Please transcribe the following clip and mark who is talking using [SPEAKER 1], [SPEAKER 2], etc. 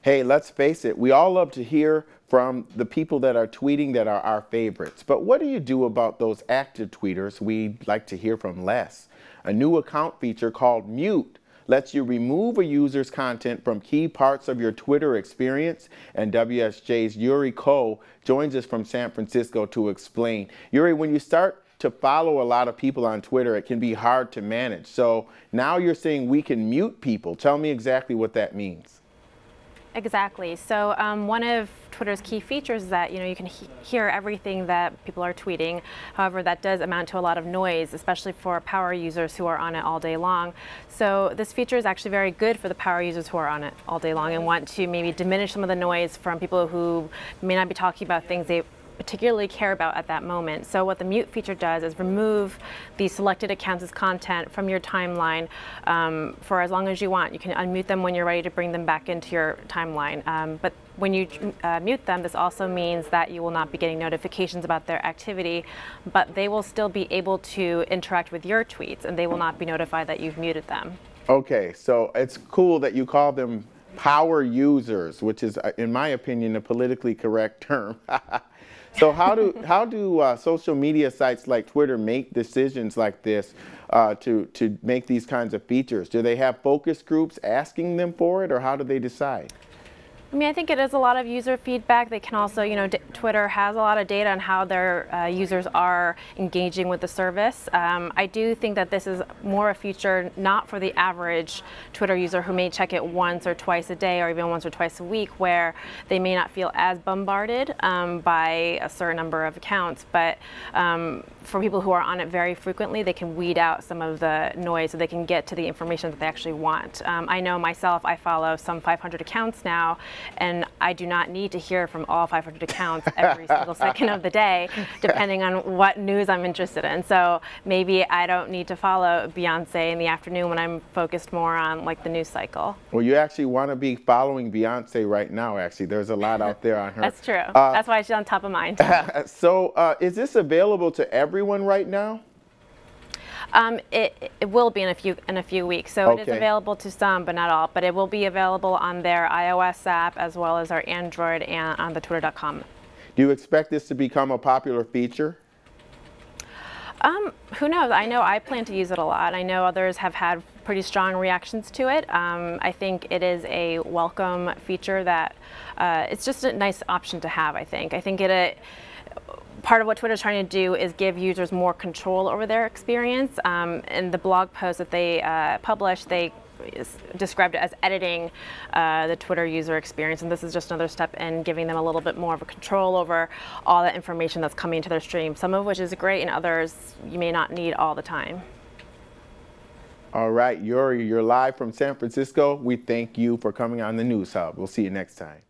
[SPEAKER 1] Hey, let's face it, we all love to hear from the people that are tweeting that are our favorites. But what do you do about those active tweeters we'd like to hear from less? A new account feature called Mute lets you remove a user's content from key parts of your Twitter experience, and WSJ's Yuri Ko joins us from San Francisco to explain. Yuri, when you start to follow a lot of people on Twitter, it can be hard to manage. So now you're saying we can mute people. Tell me exactly what that means.
[SPEAKER 2] Exactly. So one of Twitter's key features is that you can hear everything that people are tweeting. However, that does amount to a lot of noise, especially for power users who are on it all day long. So this feature is actually very good for the power users who are on it all day long and want to maybe diminish some of the noise from people who may not be talking about things they particularly care about at that moment. So what the mute feature does is remove the selected accounts' content from your timeline for as long as you want. You can unmute them when you're ready to bring them back into your timeline. But when you mute them, this also means that you will not be getting notifications about their activity, but they will still be able to interact with your tweets, and they will not be notified that you've muted them. Okay,
[SPEAKER 1] so it's cool that you call them power users, which is, in my opinion, a politically correct term. So how do social media sites like Twitter make decisions like this to make these kinds of features? Do they have focus groups asking them for it, or how do they decide?
[SPEAKER 2] I mean, I think it is a lot of user feedback. They can also, Twitter has a lot of data on how their users are engaging with the service. I do think that this is more a feature not for the average Twitter user who may check it once or twice a day or even once or twice a week, where they may not feel as bombarded by a certain number of accounts. But for people who are on it very frequently, they can weed out some of the noise so they can get to the information that they actually want. I know myself, I follow some 500 accounts now, and I do not need to hear from all 500 accounts every single second of the day, depending on what news I'm interested in. So maybe I don't need to follow Beyonce in the afternoon when I'm focused more on like the news cycle.
[SPEAKER 1] Well, you actually want to be following Beyonce right now, actually. There's a lot out there on her.
[SPEAKER 2] That's true. That's why she's on top of mind.
[SPEAKER 1] So is this available to everyone right now?
[SPEAKER 2] It will be in a few weeks. So It is available to some, but not all. But it will be available on their iOS app as well as our Android and on the Twitter.com.
[SPEAKER 1] Do you expect this to become a popular feature?
[SPEAKER 2] Who knows? I know I plan to use it a lot. I know others have had pretty strong reactions to it. I think it is a welcome feature that it's just a nice option to have, I think. I think part of what Twitter's trying to do is give users more control over their experience. In the blog post that they published, they described it as editing the Twitter user experience, and this is just another step in giving them a little bit more of a control over all the information that's coming into their stream, some of which is great and others you may not need all the time.
[SPEAKER 1] All right, Yuri, you're live from San Francisco. We thank you for coming on the News Hub. We'll see you next time.